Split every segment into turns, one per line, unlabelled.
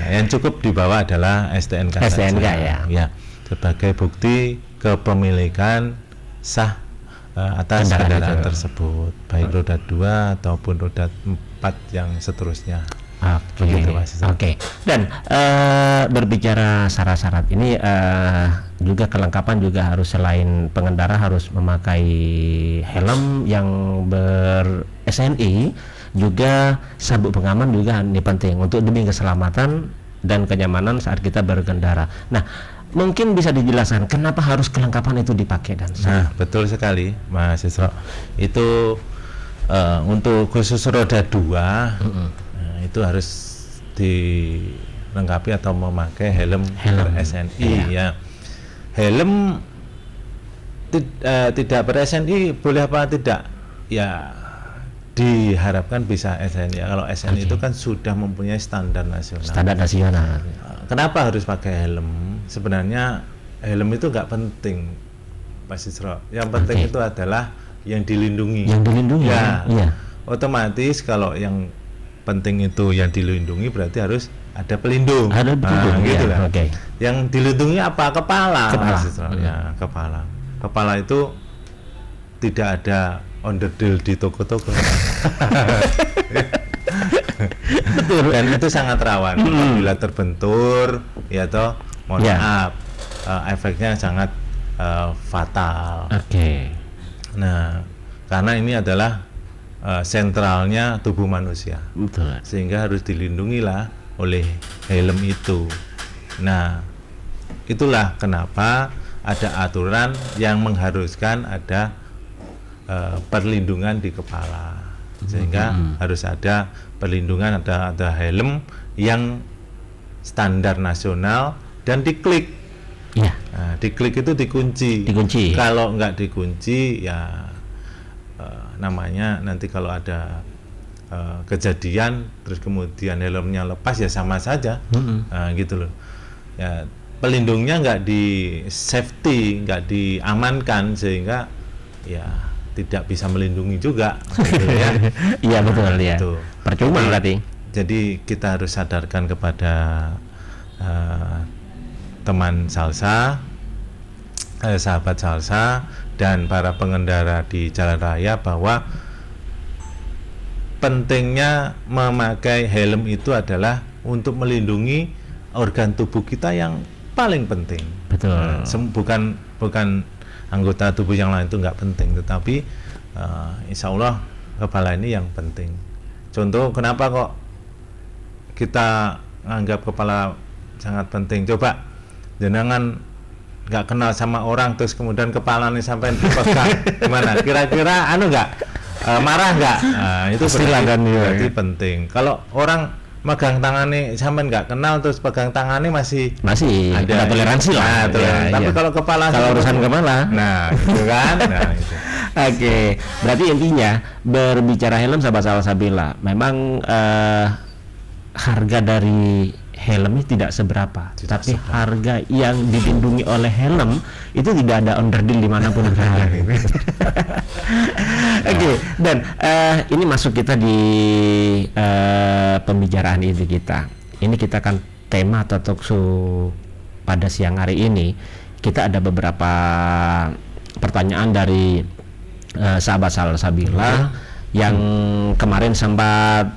Yang cukup dibawa adalah STNK saja. Ya, sebagai bukti kepemilikan sah atas kendaraan tersebut, baik roda 2 ataupun roda 4 yang seterusnya.
Begitu, Oke. Dan berbicara syarat-syarat ini juga kelengkapan juga harus, selain pengendara harus memakai helm yang ber-SNI, juga sabuk pengaman juga ini penting untuk demi keselamatan dan kenyamanan saat kita berkendara. Nah, mungkin bisa dijelaskan kenapa harus kelengkapan itu dipakai dan
betul sekali, Mas Isro. Itu untuk khusus roda 2 itu harus dilengkapi atau memakai helm ber-SNI. Ya. Helm tidak ber-SNI boleh apa tidak? Ya, diharapkan bisa SNI. Kalau SNI itu kan sudah mempunyai standar nasional. Kenapa harus pakai helm? Sebenarnya helm itu nggak penting, Mas Isro. Yang penting itu adalah yang dilindungi. Ya. Otomatis kalau yang penting itu yang dilindungi, berarti harus ada pelindung. Gitu lah. Yang dilindungi apa? Kepala. Ya, kepala. Kepala itu tidak ada onderdil di toko-toko. Betul. Dan itu sangat rawan apabila terbentur, ya toh, mohon maaf, efeknya sangat fatal. Nah, karena ini adalah sentralnya tubuh manusia.
Betul.
Sehingga harus dilindungilah oleh helm itu. Nah, itulah kenapa ada aturan yang mengharuskan ada perlindungan di kepala. Sehingga harus ada perlindungan, ada helm yang standar nasional dan diklik. Nah, diklik itu dikunci. Kalau nggak dikunci, ya namanya nanti kalau ada kejadian terus kemudian helmnya lepas, ya sama saja. Gitu loh. Ya, pelindungnya nggak di safety, nggak diamankan, sehingga ya tidak bisa melindungi juga. Gitu ya.
Iya, betul ya. Percuma berarti.
Jadi kita harus sadarkan kepada teman Salsa, sahabat Salsa, dan para pengendara di jalan raya bahwa pentingnya memakai helm itu adalah untuk melindungi organ tubuh kita yang paling penting.
Betul.
Bukan anggota tubuh yang lain itu nggak penting, tetapi insya Allah kepala ini yang penting. Contoh kenapa kok kita anggap kepala sangat penting? Coba jenengan nggak kenal sama orang terus kemudian kepalanya sampai dipegang, gimana? Kira-kira nggak marah nggak? Itu berarti penting. Kalau orang megang tangannya sampai nggak kenal terus pegang tangannya masih
ada toleransi lah.
Tapi kalau kepala,
kalau urusan kepala,
itu kan. Itu.
Berarti intinya berbicara helm, sahabat Salsabila, memang harga dari helm ini tidak seberapa, tapi harga yang dilindungi oleh helm itu tidak ada onderdil dimanapun berada. Dan ini masuk kita di pembicaraan ini kita. Ini kita kan tema atau talkshow pada siang hari ini. Kita ada beberapa pertanyaan dari sahabat Salsabila yang kemarin sempat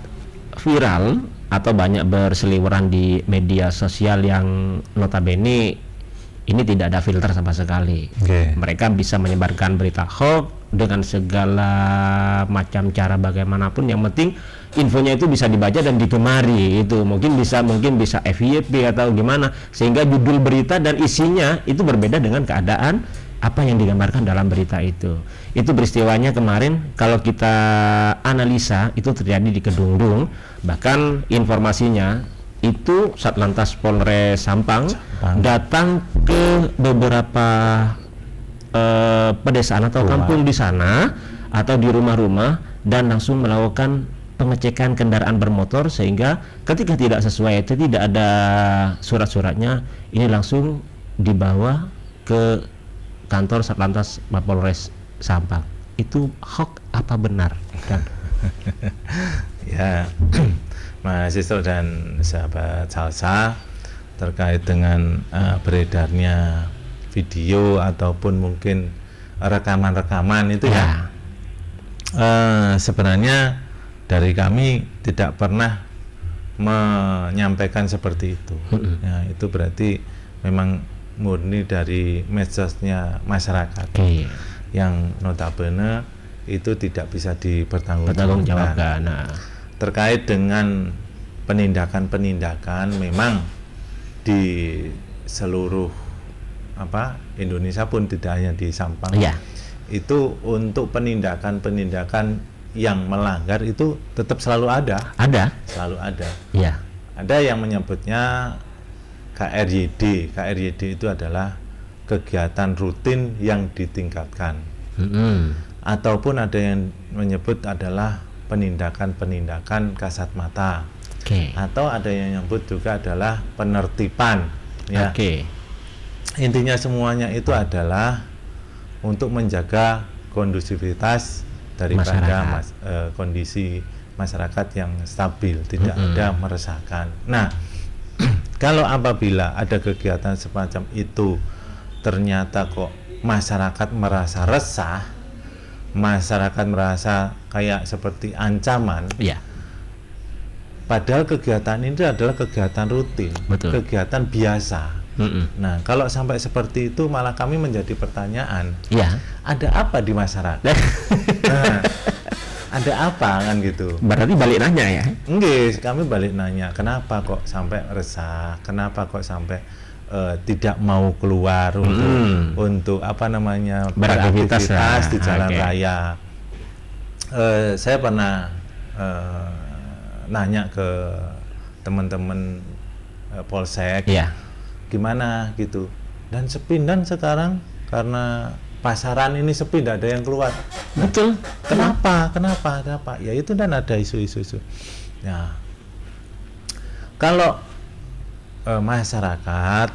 viral atau banyak berseliweran di media sosial, yang notabene ini tidak ada filter sama sekali. Mereka bisa menyebarkan berita hoax dengan segala macam cara bagaimanapun, yang penting infonya itu bisa dibaca dan digemari. Itu mungkin bisa FYP atau gimana, sehingga judul berita dan isinya itu berbeda dengan keadaan apa yang digambarkan dalam berita itu. Itu peristiwanya kemarin, kalau kita analisa itu terjadi di Kedungdung. Bahkan informasinya itu Satlantas Polres Sampang datang ke beberapa pedesaan atau kampung di sana atau di rumah-rumah, dan langsung melakukan pengecekan kendaraan bermotor, sehingga ketika tidak sesuai, itu tidak ada surat-suratnya, ini langsung dibawa ke kantor Satlantas Mapolres Sampang. Itu hoax apa benar? Kan?
Ya, Mas Isro dan sahabat Salsa terkait dengan beredarnya video ataupun mungkin rekaman-rekaman itu ya. Sebenarnya dari kami tidak pernah menyampaikan seperti itu. Ya, itu berarti memang murni dari medsosnya masyarakat yang notabene itu tidak bisa dipertanggungjawabkan. Terkait dengan penindakan-penindakan, memang di seluruh Indonesia pun tidak hanya di Sampang, itu untuk penindakan-penindakan yang melanggar itu tetap selalu ada. Selalu ada. Ada yang menyebutnya KRYD. KRYD itu adalah kegiatan rutin yang ditingkatkan. Ataupun ada yang menyebut adalah penindakan-penindakan kasat mata. Atau ada yang menyebut juga adalah penertiban. Ya. Intinya semuanya itu adalah untuk menjaga kondusivitas daripada kondisi masyarakat yang stabil, tidak ada meresahkan. Nah, kalau apabila ada kegiatan semacam itu ternyata kok masyarakat merasa resah, masyarakat merasa kayak seperti ancaman, padahal kegiatan ini adalah kegiatan rutin, kegiatan biasa. Nah, kalau sampai seperti itu malah kami menjadi pertanyaan, ada apa di masyarakat? Nah, ada apa kan gitu?
Berarti balik nanya ya?
Enggak, kami balik nanya, kenapa kok sampai resah? Kenapa kok sampai tidak mau keluar untuk beraktivitas di jalan raya? Saya pernah nanya ke teman-teman Polsek, gimana gitu, dan sepindan sekarang karena pasaran ini sepi, tidak ada yang keluar.
Betul.
Kenapa? Ya itu dan ada isu-isu. Nah, kalau masyarakat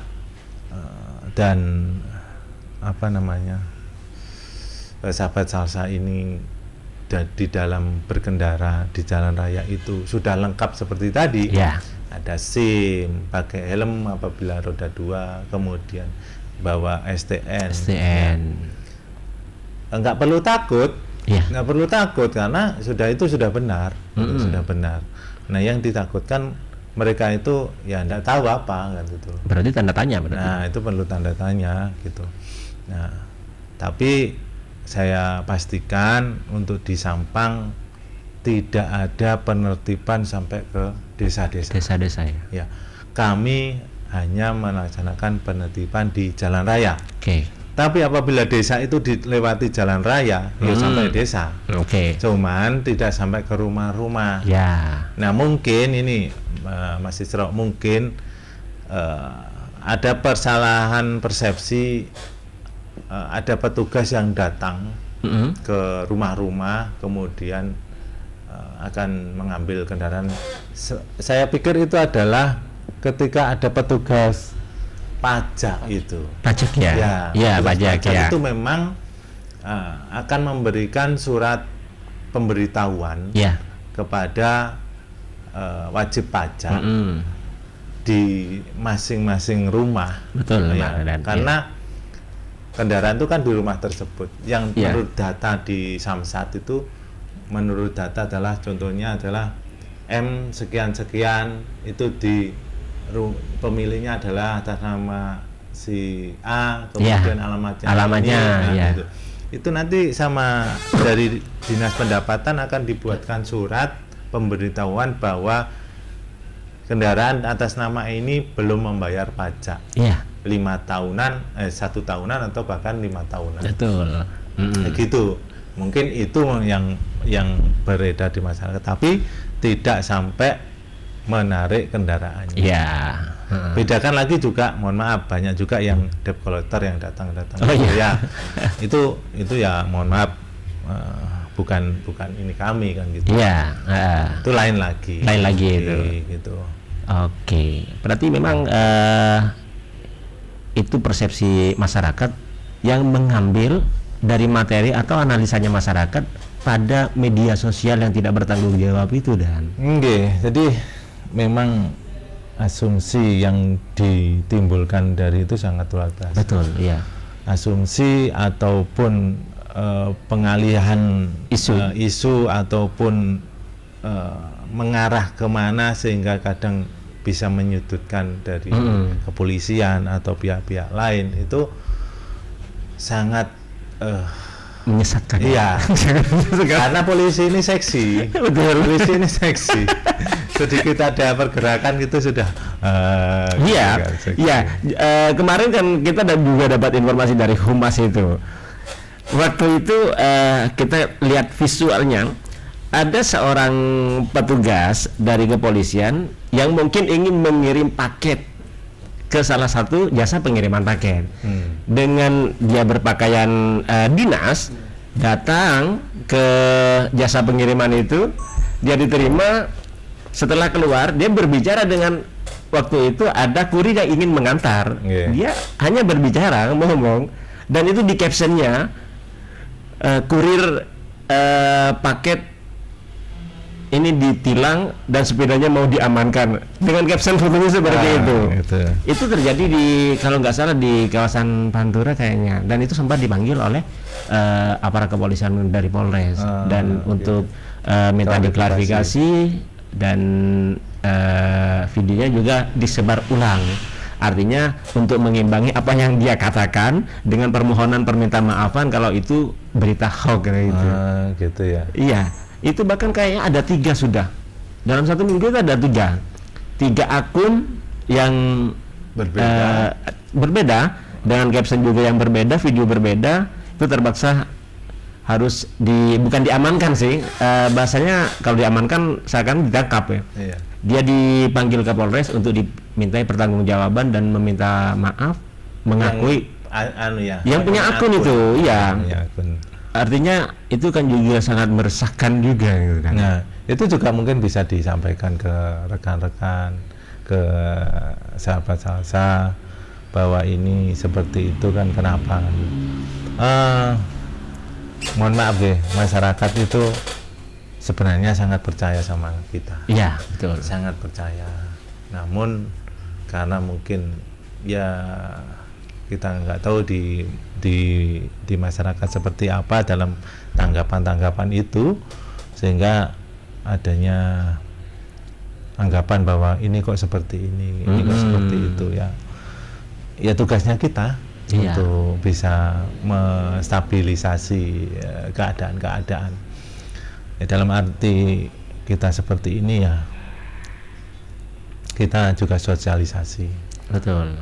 dan sahabat Salsa ini di dalam berkendara di jalan raya itu sudah lengkap seperti tadi, ada SIM, pakai helm apabila roda 2, kemudian bawa STN. Enggak perlu takut, enggak perlu takut karena sudah benar, sudah benar. Nah, yang ditakutkan mereka itu ya enggak tahu apa kan gitu.
Berarti tanda tanya berarti.
Nah, itu perlu tanda tanya gitu. Nah, tapi saya pastikan untuk di Sampang tidak ada penertiban sampai ke desa-desa ya. Kami hanya melaksanakan penertiban di jalan raya. Tapi apabila desa itu dilewati jalan raya, ya sampai desa. Cuman tidak sampai ke rumah-rumah. Nah, mungkin ini Mas Isro, mungkin ada persalahan persepsi, ada petugas yang datang ke rumah-rumah kemudian akan mengambil kendaraan. Saya pikir itu adalah ketika ada petugas pajak itu.
Pajak pajak
itu memang akan memberikan surat pemberitahuan kepada wajib pajak di masing-masing rumah. Karena kendaraan itu kan di rumah tersebut. Yang menurut data di Samsat itu, menurut data adalah contohnya adalah M sekian-sekian itu di pemiliknya adalah atas nama si A, kemudian alamatnya gitu. Itu nanti sama dari Dinas Pendapatan akan dibuatkan surat pemberitahuan bahwa kendaraan atas nama ini belum membayar pajak 5 tahunan, 1 tahunan atau bahkan 5 tahunan.
Betul.
Gitu. Mungkin itu yang beredar di masyarakat, tapi tidak sampai menarik kendaraannya. Bedakan lagi juga, mohon maaf, banyak juga yang debt collector yang datang. Itu ya mohon maaf, bukan ini kami kan gitu. Itu lain lagi itu. Gitu.
Berarti memang itu persepsi masyarakat yang mengambil dari materi atau analisanya masyarakat pada media sosial yang tidak bertanggung jawab itu, dan
jadi memang asumsi yang ditimbulkan dari itu sangat luar biasa.
Betul, iya.
Asumsi ataupun pengalihan isu ataupun mengarah kemana sehingga kadang bisa menyudutkan dari kepolisian atau pihak-pihak lain, itu sangat
menyesatkan.
Iya. Karena polisi ini seksi. Betul. Polisi ini seksi. Sedikit ada pergerakan gitu sudah.
Iya. Iya. Kemarin kan kita juga dapat informasi dari Humas itu. Waktu itu kita lihat visualnya, ada seorang petugas dari kepolisian yang mungkin ingin mengirim paket ke salah satu jasa pengiriman paket. Dengan dia berpakaian dinas, datang ke jasa pengiriman itu, dia diterima. Setelah keluar, dia berbicara dengan, waktu itu ada kurir yang ingin mengantar. Dia hanya berbicara, ngomong, dan itu di captionnya, kurir paket ini ditilang dan sepedanya mau diamankan, dengan caption fotonya seperti itu. Itu terjadi di, kalau nggak salah, di kawasan Pantura kayaknya, dan itu sempat dipanggil oleh aparat kepolisian dari Polres dan untuk minta diklarifikasi, dan videonya juga disebar ulang. Artinya untuk mengimbangi apa yang dia katakan dengan permohonan permintaan maafan kalau itu berita hoax gitu.
Gitu ya.
Iya, itu bahkan kayaknya ada 3 sudah. Dalam 1 minggu itu ada 3 akun yang berbeda dengan caption juga yang berbeda, video berbeda. Itu terpaksa harus bukan diamankan sih, bahasanya kalau diamankan seakan ditangkap ya. Iya. Dia dipanggil ke Polres untuk dimintai pertanggungjawaban dan meminta maaf, mengakui yang punya akun itu, iya. Artinya itu kan juga sangat meresahkan juga gitu kan.
Nah, itu juga mungkin bisa disampaikan ke rekan-rekan, ke sahabat salsa, bahwa ini seperti itu kan kenapa. Mohon maaf deh, masyarakat itu sebenarnya sangat percaya sama kita.
Iya, betul.
Sangat percaya. Namun karena mungkin ya kita nggak tahu di masyarakat seperti apa dalam tanggapan itu, sehingga adanya anggapan bahwa ini kok seperti ini kok seperti itu ya. Ya tugasnya kita untuk bisa menstabilisasi keadaan. Ya, dalam arti kita seperti ini ya, kita juga sosialisasi.
Betul.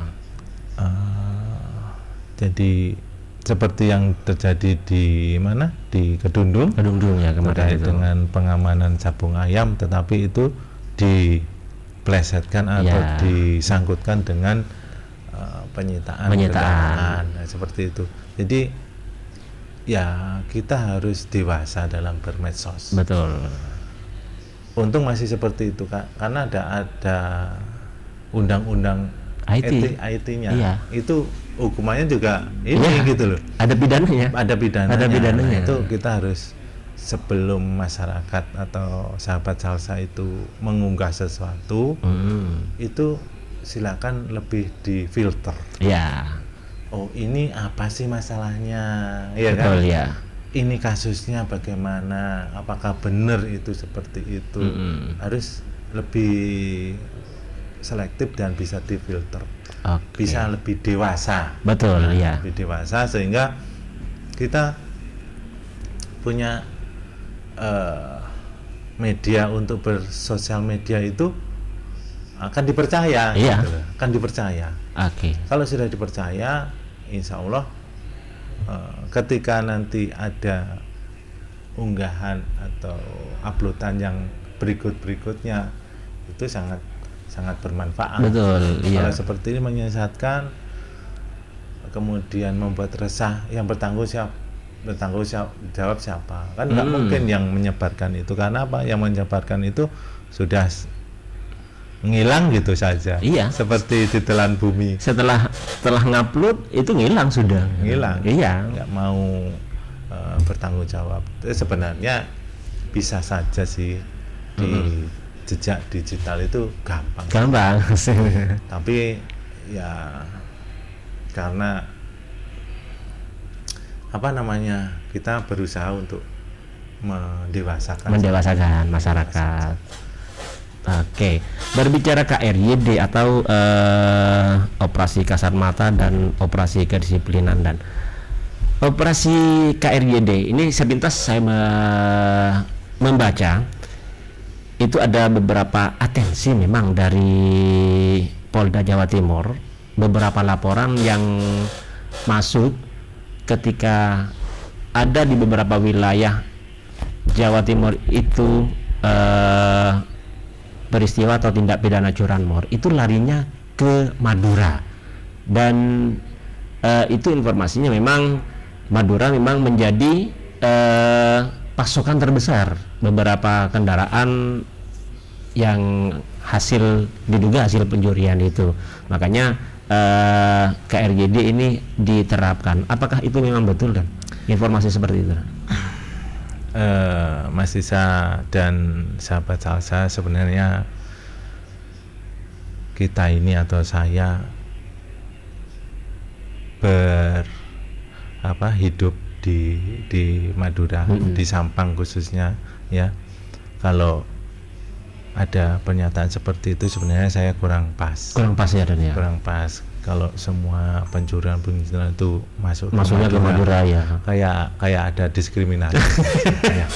Jadi seperti yang terjadi di mana, di Kedundung
ya kemarin itu,
dengan pengamanan sabung ayam, tetapi itu diplesetkan atau disangkutkan dengan penyitaan. Nah, seperti itu. Jadi ya kita harus dewasa dalam bermedsos.
Betul.
Untung masih seperti itu, Kak, karena ada undang-undang IT-nya. Iya. Itu hukumannya juga ini gitu loh. Ada pidananya. Nah, itu kita harus, sebelum masyarakat atau sahabat salsa itu mengunggah sesuatu, itu silakan lebih difilter.
Iya.
Oh, ini apa sih masalahnya? Ya
betul,
kan?
Ya.
Ini kasusnya bagaimana? Apakah benar itu seperti itu? Harus lebih selektif dan bisa difilter. Bisa lebih dewasa.
Betul, ya.
Lebih dewasa sehingga kita punya media untuk bersosial media itu akan dipercaya, gitu loh. Akan dipercaya. Kalau sudah dipercaya, insya Allah ketika nanti ada unggahan atau uploadan yang berikutnya itu sangat bermanfaat.
Betul.
Kalau seperti ini menyesatkan, kemudian membuat resah, yang bertanggung jawab siapa? Kan nggak mungkin yang menyebarkan itu, karena apa? Yang menyebarkan itu sudah ngilang gitu saja.
Iya.
Seperti ditelan bumi.
Setelah ngupload itu ngilang sudah.
Ngilang.
Iya.
Nggak mau bertanggung jawab. Sebenarnya bisa saja sih jejak digital itu gampang. Tapi ya karena kita berusaha untuk mendewasakan
masyarakat. Oke, berbicara KRYD atau operasi kasat mata dan operasi kedisiplinan dan operasi KRYD ini sepintas saya membaca itu ada beberapa atensi memang dari Polda Jawa Timur, beberapa laporan yang masuk ketika ada di beberapa wilayah Jawa Timur itu peristiwa atau tindak pidana curanmor itu larinya ke Madura, dan itu informasinya memang Madura memang menjadi pasokan terbesar beberapa kendaraan yang diduga hasil pencurian itu. Makanya KRYD ini diterapkan. Apakah itu memang betul dan informasi seperti itu?
Mas Isa dan sahabat Salsa, sebenarnya kita ini atau saya hidup di Madura, di Sampang khususnya ya. Kalau ada pernyataan seperti itu sebenarnya saya kurang pas ya Dan ya. Kurang pas kalau semua pencurian itu masuknya ke Madura ya. Kayak ada diskriminasi. Ya.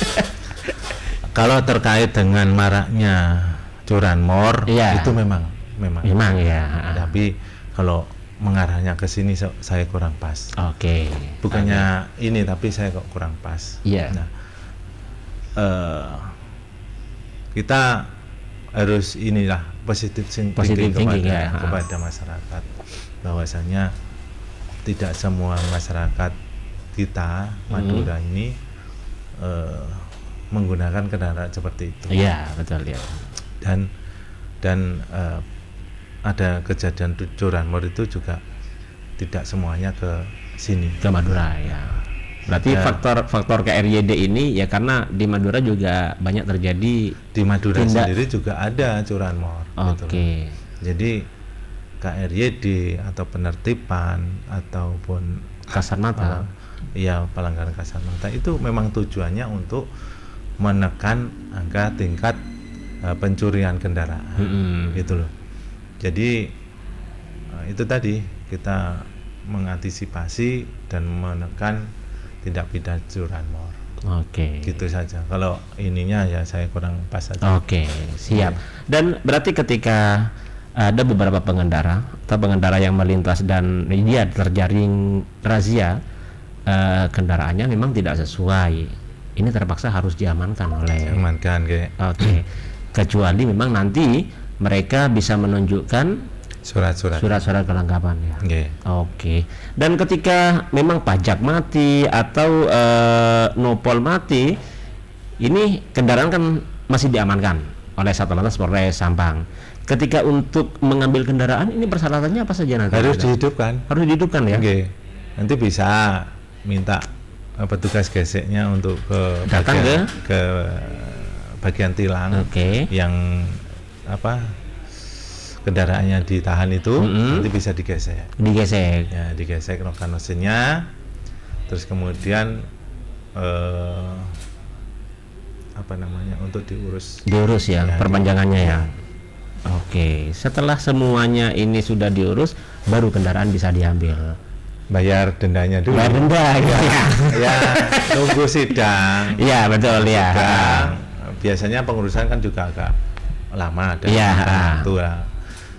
Kalau terkait dengan maraknya curanmor itu memang
ya.
Tapi kalau mengarahnya ke sini saya kurang pas.
Oke.
Bukannya ini, tapi saya kok kurang pas.
Iya.
Nah, kita harus positif thinking kepada masyarakat, bahwasanya tidak semua masyarakat kita Madura ini menggunakan kendaraan seperti itu.
Iya, betul ya.
Dan ada kejadian curanmor itu juga tidak semuanya ke sini,
ke Madura ya. Berarti faktor KRYD ini ya karena di Madura juga banyak terjadi.
Di Madura sendiri juga ada curanmor.
Oke.
Gitu. Jadi KRYD atau penertiban ataupun
kasat mata,
pelanggaran kasat mata itu memang tujuannya untuk menekan angka tingkat pencurian kendaraan, gitu loh. Jadi itu tadi kita mengantisipasi dan menekan tindak pidana curanmor.
Oke.
Gitu saja. Kalau ininya ya saya kurang pas saja.
Oke, siap. Dan berarti ketika ada beberapa pengendara yang melintas dan dia terjaring razia, kendaraannya memang tidak sesuai, ini terpaksa harus diamankan Oke. Kecuali memang nanti mereka bisa menunjukkan surat-surat kelengkapan ya. Oke. Dan ketika memang pajak mati atau nopol mati, ini kendaraan kan masih diamankan oleh Satlantas Polres Sampang. Ketika untuk mengambil kendaraan ini persyaratannya apa saja nanti?
Harus dihidupkan
ya.
Nanti bisa minta petugas geseknya untuk
datang
ke bagian tilang. Yang kendaraannya ditahan itu nanti bisa digesek ya, digesek rokan mesinnya, terus kemudian untuk diurus
ya perpanjangannya ya. Oke, setelah semuanya ini sudah diurus baru kendaraan bisa diambil.
Bayar dendanya dulu.
Bayar denda
ya tunggu sidang.
Iya betul ya.
Biasanya pengurusan kan juga agak lama dan waktu lah.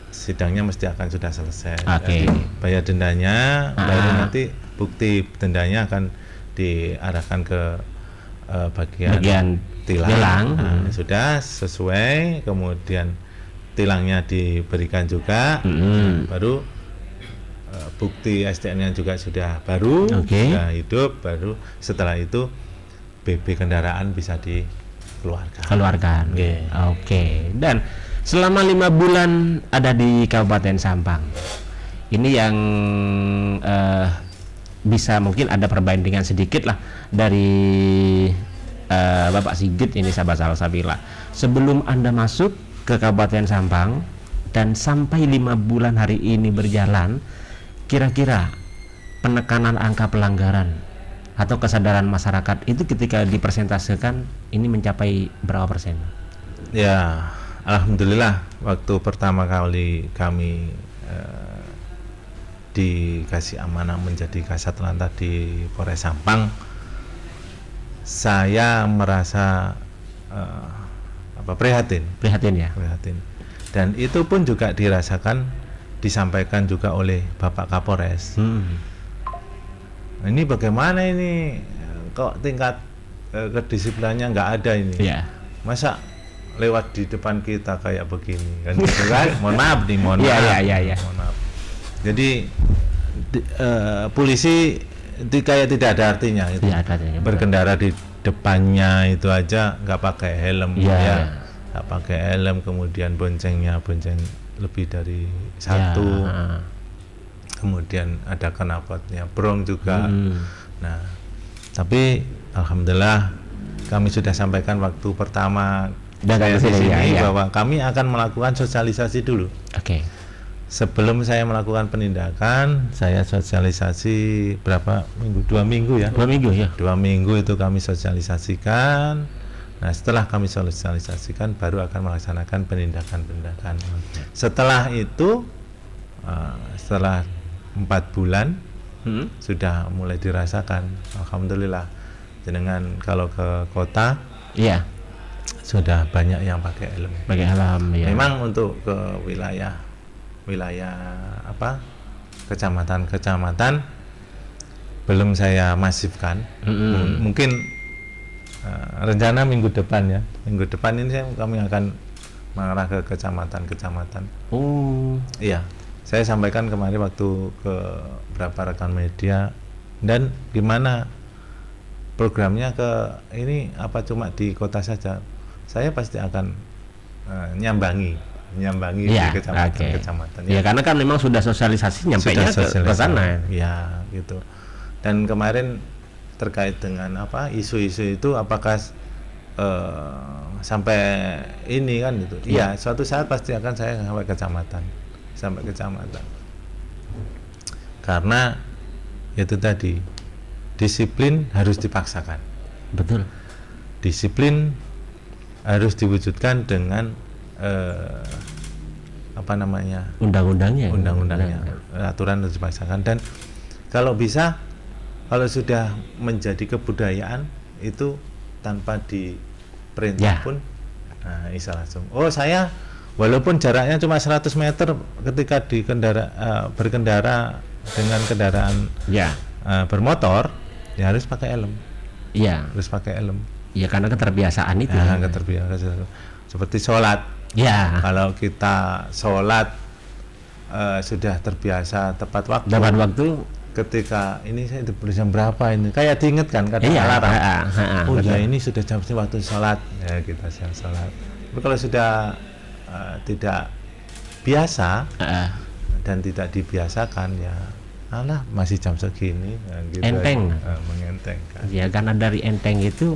Sidangnya mesti akan sudah selesai.
Jadi,
bayar dendanya, baru nanti bukti dendanya akan diarahkan ke bagian tilang. Sudah sesuai, kemudian tilangnya diberikan juga, baru bukti STN-nya juga sudah baru, sudah hidup, baru setelah itu BB kendaraan bisa dikeluarkan.
Oke. Dan selama 5 bulan ada di Kabupaten Sampang, ini yang bisa mungkin ada perbandingan sedikit lah dari Bapak Sigit ini, sahabat Salsabila. sebelum Anda masuk ke Kabupaten Sampang dan sampai 5 bulan hari ini berjalan, kira-kira penekanan angka pelanggaran atau kesadaran masyarakat itu ketika dipresentasikan ini mencapai berapa persen?
Ya, alhamdulillah waktu pertama kali kami dikasih amanah menjadi Kasat Lantas di Polres Sampang, saya merasa prihatin
ya.
Dan itu pun juga disampaikan juga oleh Bapak Kapolres. Ini bagaimana ini, kok tingkat kedisiplinannya nggak ada ini? Masa lewat di depan kita kayak begini kan, gitu kan? Mohon maaf. Mohon maaf. Jadi polisi kayak tidak ada artinya itu. Berkendara di depannya itu aja nggak pakai helm, nggak pakai helm, kemudian bonceng lebih dari satu, kemudian ada knalpotnya brong juga. Nah, tapi alhamdulillah kami sudah sampaikan waktu pertama saya di sini bahwa kami akan melakukan sosialisasi dulu. Sebelum saya melakukan penindakan, saya sosialisasi berapa minggu? 2 minggu ya.
2 minggu ya.
2 minggu itu kami sosialisasikan. Nah, setelah kami sosialisasikan, baru akan melaksanakan penindakan. Setelah itu, setelah 4 bulan, sudah mulai dirasakan. Alhamdulillah. Dengan kalau ke kota, sudah banyak yang pakai helm. Memang untuk ke wilayah kecamatan belum saya masifkan. Mungkin rencana minggu depan ini kami akan mengarah ke kecamatan. Iya, saya sampaikan kemarin waktu ke beberapa rekan media, dan gimana programnya ke ini, apa cuma di kota saja? Saya pasti akan nyambangi di kecamatan.
Ya, karena kan memang sudah sosialisasi nyampainya ke sana.
Ya, gitu. Dan kemarin terkait dengan isu-isu itu, apakah sampai ini kan gitu. Iya, suatu saat pasti akan saya sampai kecamatan. Karena itu tadi, disiplin harus dipaksakan.
Betul.
Disiplin harus diwujudkan dengan
undang-undangnya,
aturan harus dipaksakan. Dan kalau bisa, kalau sudah menjadi kebudayaan itu tanpa diperintah pun, bisa langsung. Saya walaupun jaraknya cuma 100 meter ketika berkendara dengan kendaraan bermotor, ya harus pakai helm. Harus pakai helm.
Karena keterbiasaan itu.
Keterbiasaan. Seperti sholat. Kalau kita sholat sudah terbiasa tepat waktu. Ketika ini saya jam berapa ini? Kayak diingatkan kadang alarm. Ini sudah jam waktu sholat. Ya, kita siap sholat. Tapi kalau sudah tidak biasa dan tidak dibiasakan, ya masih jam segini. Gitu
enteng.
Mengentengkan.
Ya, karena dari enteng itu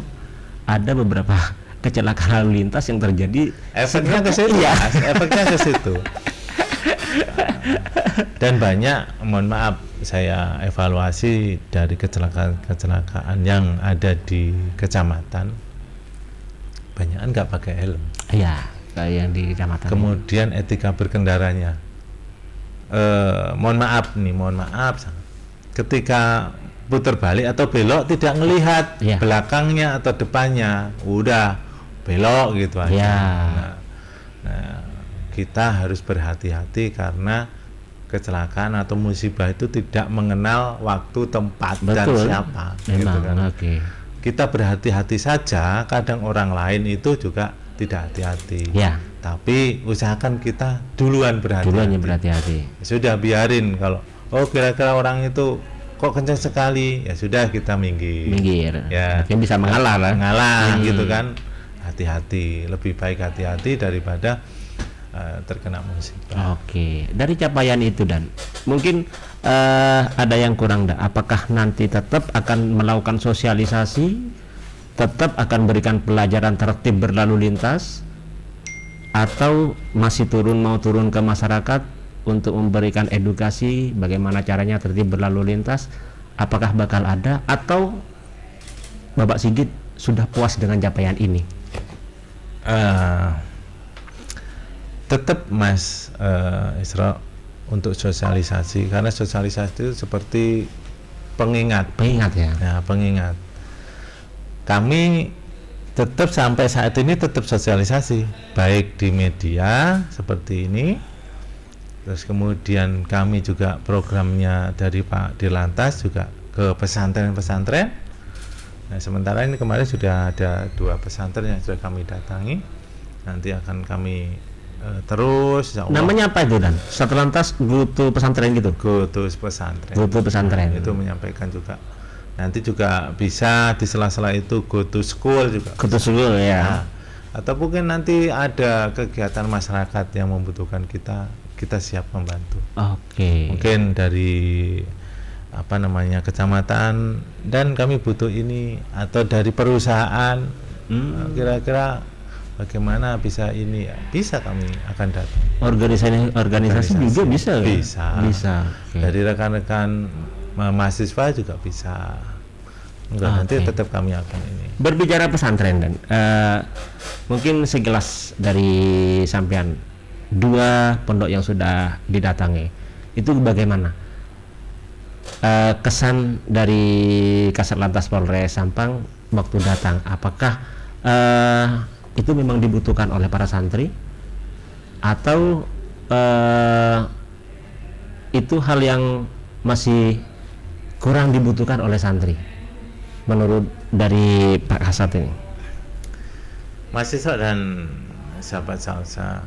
ada beberapa kecelakaan lalu lintas yang terjadi.
Efeknya ke situ. Dan banyak, mohon maaf, saya evaluasi dari kecelakaan yang ada di kecamatan, banyakan nggak pakai helm.
Kayak yang di kecamatan.
Kemudian etika berkendaranya, mohon maaf, ketika putar balik atau belok tidak ngelihat belakangnya atau depannya, udah belok gitu aja. Nah, kita harus berhati-hati karena kecelakaan atau musibah itu tidak mengenal waktu, tempat, dan siapa. Gitu kan. Kita berhati-hati saja, kadang orang lain itu juga tidak hati-hati. Tapi usahakan kita duluan berhati-hati. Sudah biarin, kalau kira-kira orang itu kok kencang sekali, ya sudah kita minggir. Ya,
bisa mengalah
gitu kan. Hati-hati, lebih baik hati-hati daripada terkena musibah.
Dari capaian itu, dan mungkin ada yang kurang. Apakah nanti tetap akan melakukan sosialisasi, tetap akan berikan pelajaran tertib berlalu lintas, atau masih mau turun ke masyarakat untuk memberikan edukasi bagaimana caranya tertib berlalu lintas? Apakah bakal ada atau Bapak Sigit sudah puas dengan capaian ini?
Tetap Mas Isra, untuk sosialisasi, karena sosialisasi itu seperti pengingat
ya.
Nah, pengingat. Kami tetap sampai saat ini tetap sosialisasi, baik di media seperti ini, terus kemudian kami juga programnya dari Pak Dirlantas juga ke pesantren-pesantren. Nah, sementara ini kemarin sudah ada 2 pesantren yang sudah kami datangi, nanti akan kami terus.
Namanya apa itu Dan? Satlantas Gutu Pesantren gitu?
Gutu Pesantren.
Gutu Pesantren.
Nah, itu menyampaikan juga. Nanti juga bisa di sela-sela itu go to school juga.
Go to school ya.
Nah, atau mungkin nanti ada kegiatan masyarakat yang membutuhkan kita siap membantu.
Oke.
Mungkin dari kecamatan dan kami butuh ini, atau dari perusahaan kira-kira bagaimana bisa ini ya, bisa kami akan datang.
Organisasi juga bisa.
Okay. Dari rekan-rekan mahasiswa juga bisa. Nanti tetap kami akan ini.
Berbicara pesantren Dan, mungkin segelas dari sampean 2 pondok yang sudah didatangi, itu bagaimana kesan dari Kasatlantas Polres Sampang waktu datang? Apakah itu memang dibutuhkan oleh para santri atau itu hal yang masih kurang dibutuhkan oleh santri menurut dari Pak Kasat ini?
Mahasiswa dan sahabat salsa,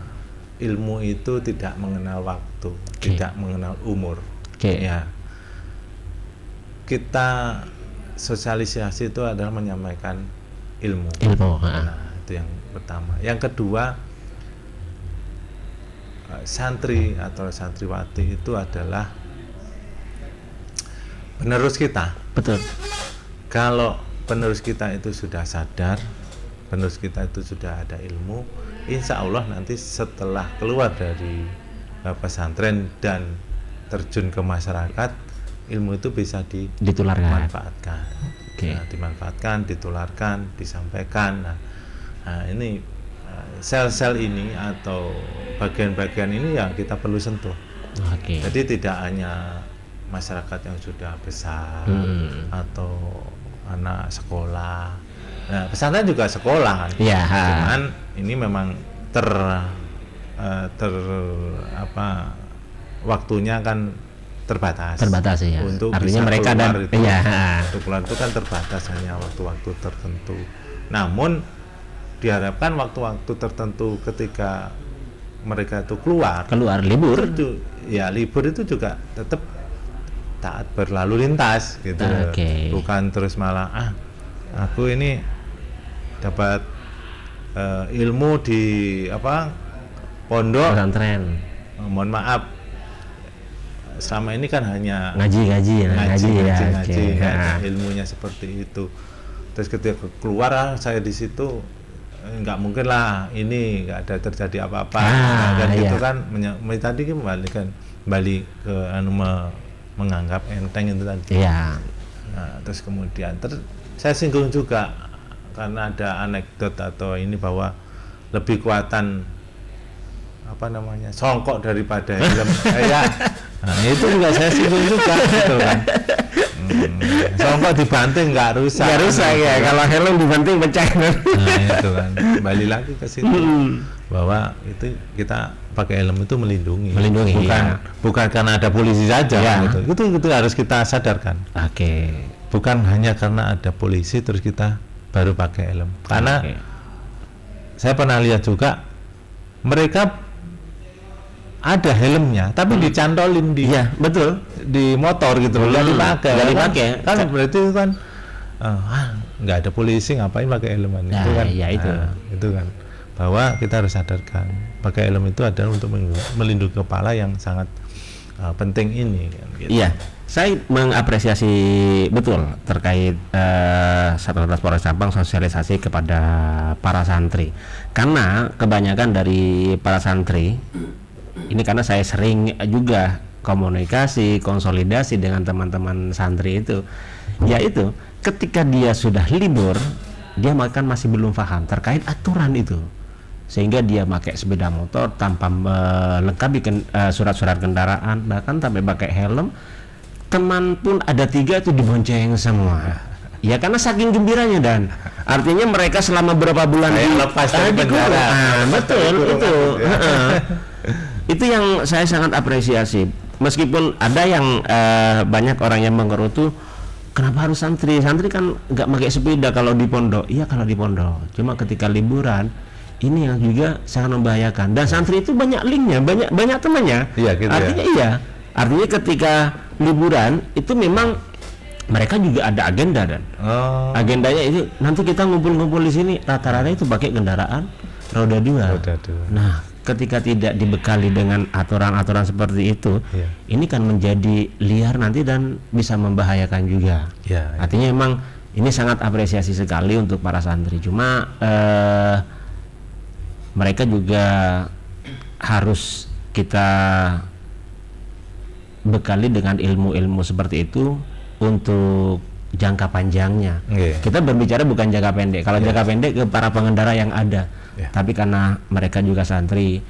ilmu itu tidak mengenal waktu, tidak mengenal umur. Ya, kita sosialisasi itu adalah menyampaikan ilmu. Nah, itu yang pertama. Yang kedua, santri atau santriwati itu adalah penerus kita.
Betul.
Kalau penerus kita itu sudah sadar, penerus kita itu sudah ada ilmu, insya Allah nanti setelah keluar dari pesantren dan terjun ke masyarakat, ilmu itu bisa dimanfaatkan. Nah, dimanfaatkan, ditularkan, disampaikan. Nah, ini sel-sel ini atau bagian-bagian ini yang kita perlu sentuh. Jadi tidak hanya masyarakat yang sudah besar atau anak sekolah. Nah, pesantren juga sekolah kan. Cuman ini memang waktunya kan terbatas ya. Untuk artinya mereka untuk keluar itu kan terbatas, hanya waktu-waktu tertentu. Namun diharapkan waktu-waktu tertentu ketika mereka itu keluar
libur
itu, ya libur itu juga tetap taat berlalu lintas gitu. Bukan terus malah aku ini dapat ilmu di pondok
pesantren,
mohon maaf selama ini kan hanya
ngaji,
ilmunya seperti itu. Terus ketika keluar saya di situ nggak mungkin lah ini nggak ada terjadi apa-apa. Itu kan tadi kembali ke menganggap enteng itu tadi. Nah, terus kemudian saya singgung juga karena ada anekdot atau ini bahwa lebih kuatan songkok daripada helm. Nah, itu juga saya singgung juga gitu kan. Songkok dibanting nggak rusak
ya. Kalau helm dibanting pecah.
Nah, itu kan kembali lagi ke situ bahwa itu kita pakai helm itu melindungi bukan karena ada polisi saja gitu. Itu harus kita sadarkan. Bukan hanya karena ada polisi terus kita baru pakai helm, karena saya pernah lihat juga mereka ada helmnya tapi dicantolin di motor gitu loh, nggak dipakai kan berarti itu kan nggak ada polisi ngapain pakai helm itu kan bahwa kita harus sadarkan pakai helm itu adalah untuk melindungi kepala yang sangat penting ini kan, gitu.
Iya, saya mengapresiasi betul terkait Satlantas Polres Sampang sosialisasi kepada para santri, karena kebanyakan dari para santri ini, karena saya sering juga komunikasi konsolidasi dengan teman-teman santri itu, yaitu ketika dia sudah libur dia masih belum paham terkait aturan itu, sehingga dia pakai sepeda motor tanpa melengkapi surat-surat kendaraan, bahkan sampai pakai helm. Teman pun ada 3 itu dibonceng semua. Ya karena saking gembiranya, dan artinya mereka selama berapa bulan
lepas dari bendera.
Betul itu. Itu yang saya sangat apresiasi. Meskipun ada yang banyak orang yang mengerutu, kenapa harus santri? Santri kan nggak pakai sepeda kalau di pondok. Iya kalau di pondok. Cuma ketika liburan ini yang juga sangat membahayakan. Dan santri itu banyak linknya, banyak temannya.
Iya, gitu
artinya
ya?
Iya. Artinya ketika liburan itu memang mereka juga ada agenda, dan agendanya itu nanti kita ngumpul-ngumpul di sini, rata-rata itu pakai kendaraan roda 2. Nah, ketika tidak dibekali dengan aturan-aturan seperti itu, ini kan menjadi liar nanti dan bisa membahayakan juga. Artinya memang ini sangat apresiasi sekali untuk para santri. Cuma mereka juga harus kita bekali dengan ilmu-ilmu seperti itu untuk jangka panjangnya. Kita berbicara bukan jangka pendek. Kalau jangka pendek ke para pengendara yang ada, tapi karena mereka juga santri,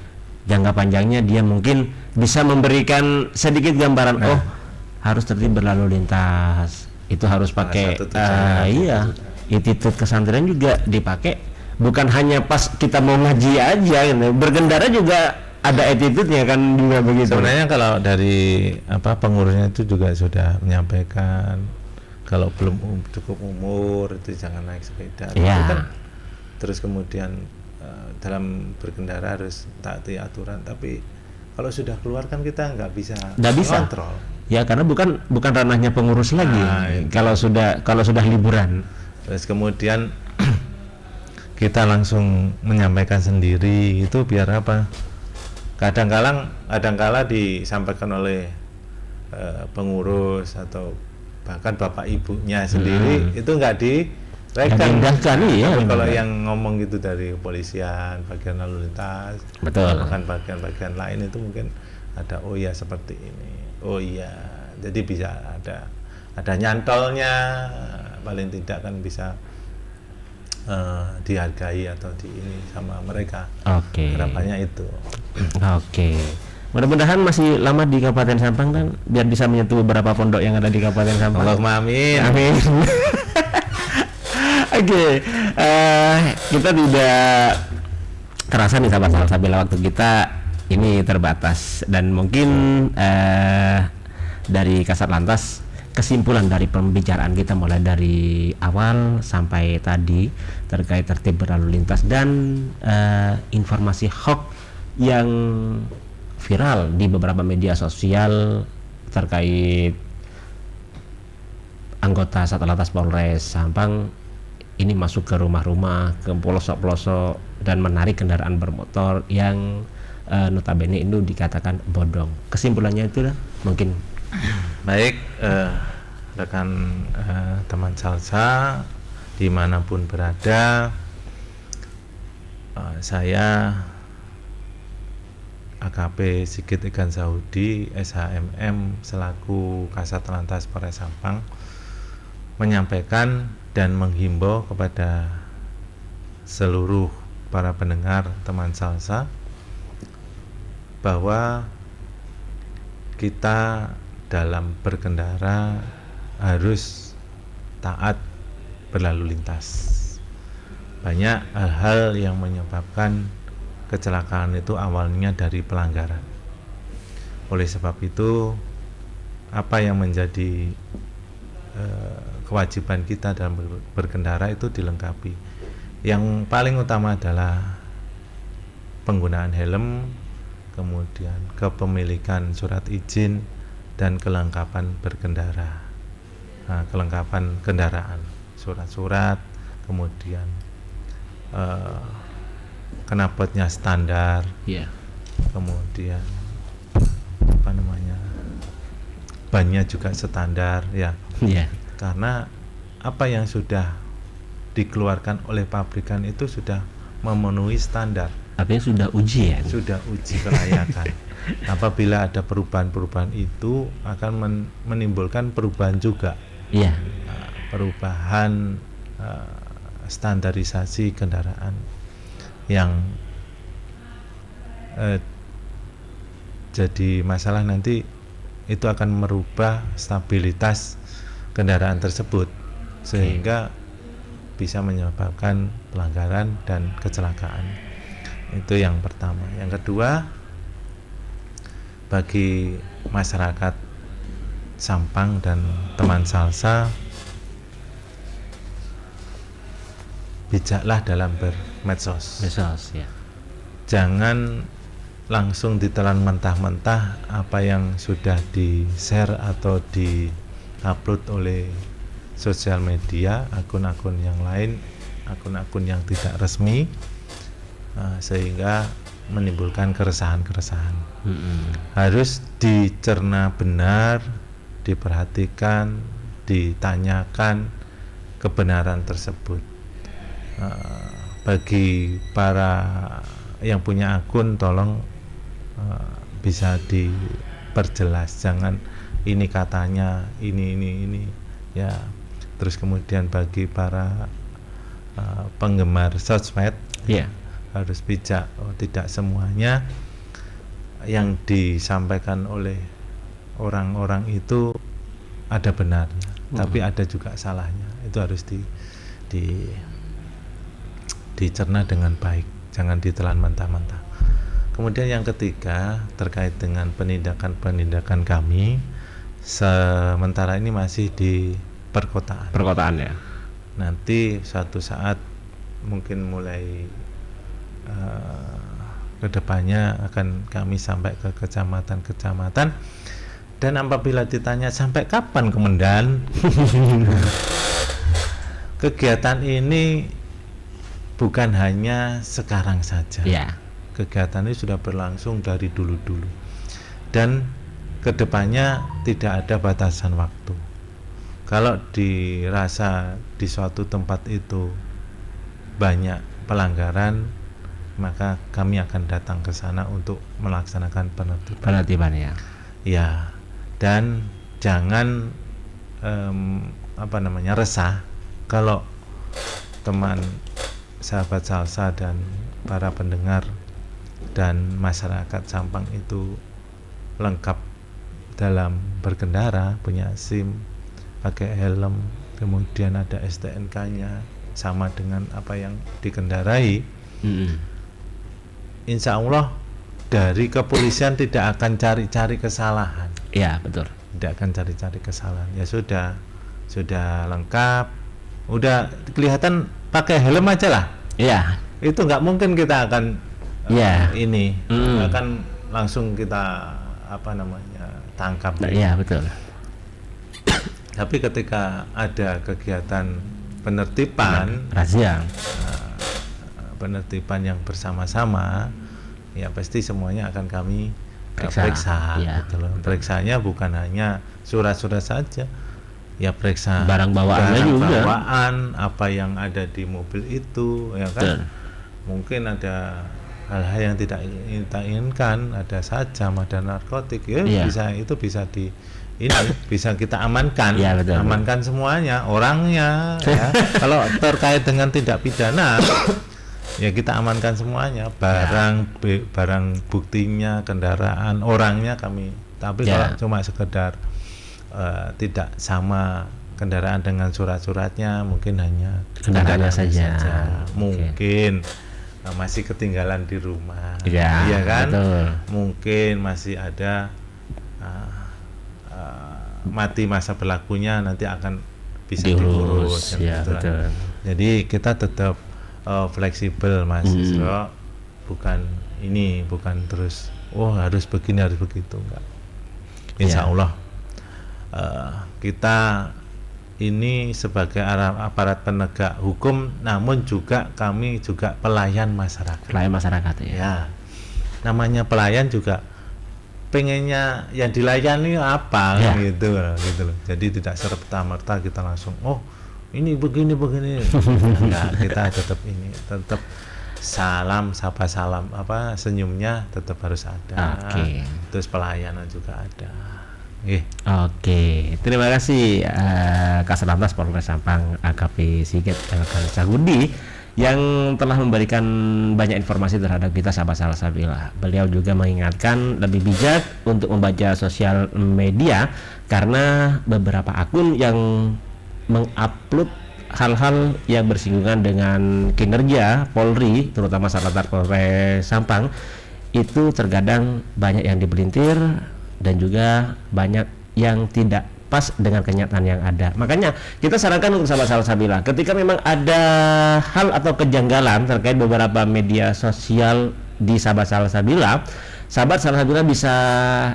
jangka panjangnya dia mungkin bisa memberikan sedikit gambaran. Oh, harus tertib berlalu lintas. Itu harus pakai attitude kesantrian juga dipakai. Bukan hanya pas kita mau ngaji aja, gitu. Berkendara juga ada attitude-nya kan juga begitu.
Sebenarnya kalau dari pengurusnya itu juga sudah menyampaikan kalau belum cukup umur itu jangan naik sepeda. Kan, terus kemudian dalam berkendara harus taati aturan. Tapi kalau sudah keluar kan kita nggak bisa kontrol.
Ya karena bukan ranahnya pengurus lagi. Kalau sudah liburan.
Terus kemudian kita langsung menyampaikan sendiri itu biar apa? Kadang-kala disampaikan oleh pengurus atau bahkan bapak ibunya sendiri itu nggak direkam. Kalau yang ngomong gitu dari kepolisian, bagian lalu lintas, bahkan bagian-bagian lain itu mungkin ada seperti ini. Jadi bisa ada nyantolnya, paling tidak kan bisa dihargai atau ini sama mereka. Harapannya itu.
Mudah-mudahan masih lama di Kabupaten Sampang kan, biar bisa menyentuh beberapa pondok yang ada di Kabupaten Sampang.
Allahumma amin.
Kita tidak terasa nih sahabat Salsabila, waktu kita ini terbatas, dan mungkin dari Kasat Lantas kesimpulan dari pembicaraan kita mulai dari awal sampai tadi terkait tertib berlalu lintas dan informasi hoax yang viral di beberapa media sosial terkait anggota Satlantas Polres Sampang ini masuk ke rumah-rumah, ke pelosok-pelosok dan menarik kendaraan bermotor yang notabene itu dikatakan bodong. Kesimpulannya itu mungkin.
Baik, rekan teman Salsa dimanapun berada, saya AKP Sigit Ikan Saudi SHMM selaku Kasat Lantas Polres Sampang menyampaikan dan menghimbau kepada seluruh para pendengar teman Salsa bahwa kita dalam berkendara harus taat berlalu lintas. Banyak hal-hal yang menyebabkan kecelakaan itu awalnya dari pelanggaran. Oleh sebab itu, apa yang menjadi kewajiban kita dalam berkendara itu dilengkapi. Yang paling utama adalah penggunaan helm, kemudian kepemilikan surat izin dan kelengkapan berkendara. Kelengkapan kendaraan, surat-surat, kemudian knalpotnya standar, kemudian bannya juga standar ya.
Iya.
Karena apa yang sudah dikeluarkan oleh pabrikan itu sudah memenuhi standar.
Artinya sudah uji ya.
Sudah uji kelayakan. Apabila ada perubahan-perubahan itu akan menimbulkan perubahan juga.
Iya.
Perubahan standarisasi kendaraan yang jadi masalah nanti itu akan merubah stabilitas kendaraan tersebut sehingga bisa menyebabkan pelanggaran dan kecelakaan. Itu yang pertama. Yang kedua, bagi masyarakat Sampang dan teman Salsa, bijaklah dalam bermedsos.
Medsos ya.
Jangan langsung ditelan mentah-mentah apa yang sudah di-share atau di-upload oleh sosial media, akun-akun yang lain, akun-akun yang tidak resmi, sehingga menimbulkan keresahan-keresahan. Harus dicerna benar, diperhatikan, ditanyakan kebenaran tersebut. Bagi para yang punya akun, tolong bisa diperjelas, jangan ini katanya ini ya. Terus kemudian bagi para penggemar sosmed, harus bijak. Tidak semuanya yang disampaikan oleh orang-orang itu ada benarnya, tapi ada juga salahnya. Itu harus dicerna dengan baik, jangan ditelan mentah-mentah. Kemudian yang ketiga, terkait dengan penindakan kami, sementara ini masih di perkotaan ya. Nanti suatu saat mungkin mulai kedepannya akan kami sampai ke kecamatan, dan apabila ditanya sampai kapan Komandan, kegiatan ini bukan hanya sekarang saja. Kegiatan ini sudah berlangsung dari dulu-dulu, dan kedepannya tidak ada batasan waktu. Kalau dirasa di suatu tempat itu banyak pelanggaran, maka kami akan datang ke sana untuk melaksanakan penertiban ya. Ya, dan jangan resah kalau teman sahabat Salsa dan para pendengar dan masyarakat Sampang itu lengkap dalam berkendara, punya SIM, pakai helm, kemudian ada STNK-nya sama dengan apa yang dikendarai. Insya Allah dari kepolisian tidak akan cari-cari kesalahan.
Iya, betul.
Tidak akan cari-cari kesalahan. Ya sudah lengkap, udah kelihatan pakai helm aja lah.
Iya.
Itu nggak mungkin kita akan akan langsung kita tangkap.
Iya, betul.
Tapi ketika ada kegiatan penertiban,
razia,
penertiban yang bersama-sama, ya pasti semuanya akan kami periksa. Gitu loh. Periksanya bukan hanya surat-surat saja, ya periksa
barang bawaannya juga.
Bawaan apa yang ada di mobil itu, ya kan? Mungkin ada hal-hal yang tidak kita inginkan, ada sajam, ada narkotik, bisa kita amankan, amankan semuanya, orangnya. Ya. Kalau terkait dengan tindak pidana, ya kita amankan semuanya, barang buktinya, kendaraan, orangnya kami. Tapi kalau cuma sekedar tidak sama kendaraan dengan surat-suratnya, mungkin hanya
kendaraannya saja.
Mungkin masih ketinggalan di rumah, iya kan?
Betul.
Mungkin masih ada mati masa berlakunya, nanti akan bisa diurus.
Betul.
Jadi kita tetap fleksibel, mahasiswa, bukan terus harus begini harus begitu, enggak. Insya Allah kita ini sebagai aparat penegak hukum, namun juga kami juga pelayan masyarakat.
Pelayan masyarakat
ya. Namanya pelayan juga pengennya yang dilayani apa gitu loh. Jadi tidak serta-merta kita langsung ini begini enggak, kita tetap sapa salam senyumnya tetap harus ada. Terus pelayanan juga ada.
Terima kasih Kasatlantas Polres Sampang AKP Sigit Cagudi yang telah memberikan banyak informasi terhadap kita sahabat Salsabila. Beliau juga mengingatkan lebih bijak untuk membaca sosial media karena beberapa akun yang mengupload hal-hal yang bersinggungan dengan kinerja Polri, terutama Satlantas Polres Sampang, itu terkadang banyak yang dipelintir dan juga banyak yang tidak pas dengan kenyataan yang ada. Makanya kita sarankan untuk sahabat Salsabila, ketika memang ada hal atau kejanggalan terkait beberapa media sosial di sahabat Salsabila, sahabat Salsabila bisa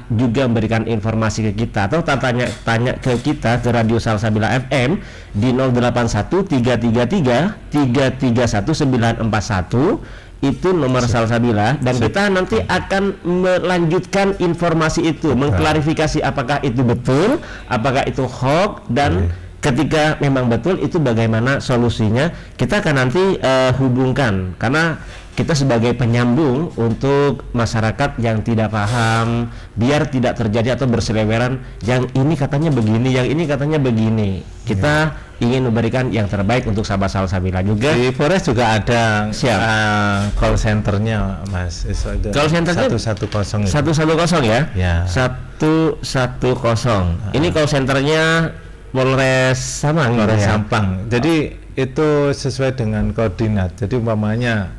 juga memberikan informasi ke kita atau tanya ke kita ke Radio Salsabila FM di 081333331941 itu nomor Salsabila, dan kita nanti akan melanjutkan informasi itu, mengklarifikasi apakah itu betul, apakah itu hoax, dan ketika memang betul itu bagaimana solusinya. Kita akan nanti hubungkan, karena kita sebagai penyambung untuk masyarakat yang tidak paham, biar tidak terjadi atau berseliweran yang ini katanya begini, yang ini katanya begini. Kita ingin memberikan yang terbaik untuk sahabat Salsabila juga.
Di Polres juga ada call centernya, Mas.
Call centernya
110
ya?
Ya.
110. Ini call centernya Polres Sampang.
Polres Sampang. Jadi itu sesuai dengan koordinat. Jadi umpamanya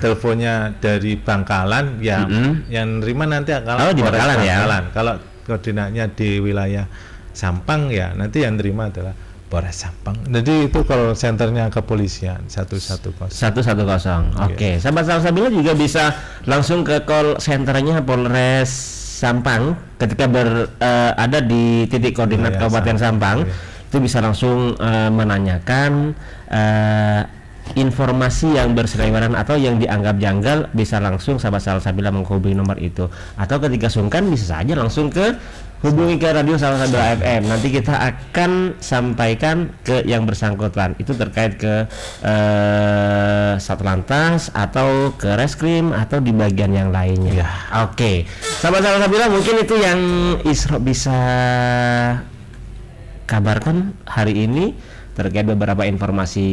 teleponnya dari Bangkalan, yang nerima nanti akan
di Bangkalan ya.
Kalau koordinatnya di wilayah Sampang, ya nanti yang nerima adalah Polres Sampang. Jadi itu call centernya kepolisian 110.
Oke. Sahabat Salsabila juga bisa langsung ke call centernya Polres Sampang ketika ada di titik koordinat Kabupaten Sampang. Itu bisa langsung menanyakan informasi yang berseliweran atau yang dianggap janggal, bisa langsung sahabat Salsabila menghubungi nomor itu, atau ketika sungkan bisa saja langsung hubungi ke Radio Salsabila FM. Nanti kita akan sampaikan ke yang bersangkutan, itu terkait ke Satlantas atau ke Reskrim atau di bagian yang lainnya. Oke. Sahabat Salsabila, mungkin itu yang Isro bisa kabarkan hari ini terkait beberapa informasi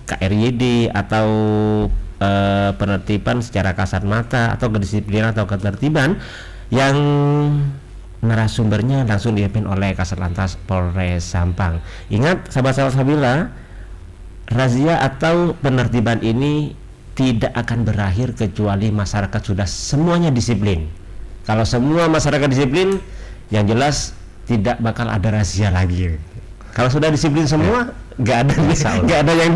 KRYD atau penertiban secara kasat mata atau kedisiplinan atau ketertiban yang narasumbernya langsung dipimpin oleh Kasatlantas Polres Sampang. Ingat sahabat Salsabila, razia atau penertiban ini tidak akan berakhir kecuali masyarakat sudah semuanya disiplin. Kalau semua masyarakat disiplin, yang jelas tidak bakal ada razia lagi. Kalau sudah disiplin semua, nggak ada yang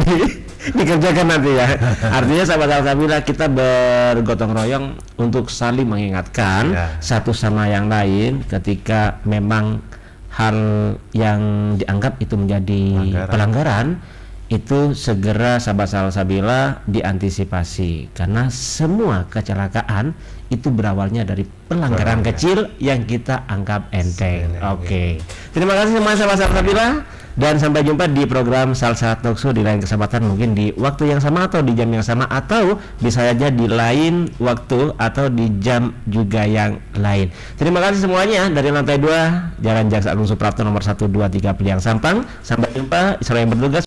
dikerjakan nanti ya. Artinya sahabat Salsabila, kita bergotong royong untuk saling mengingatkan satu sama yang lain ketika memang hal yang dianggap itu menjadi pelanggaran, itu segera sahabat Salsabila diantisipasi, karena semua kecelakaan itu berawalnya dari pelanggaran kecil yang kita anggap enteng. Oke. Terima kasih semua sahabat Salsabila, dan sampai jumpa di program Salsa Talkshow di lain kesempatan, mungkin di waktu yang sama atau di jam yang sama, atau bisa saja di lain waktu atau di jam juga yang lain. Terima kasih semuanya dari lantai 2 Jalan Jaksa Agung Suprapto nomor 123 Piliang Sampang. Sampai jumpa. Israel yang bertugas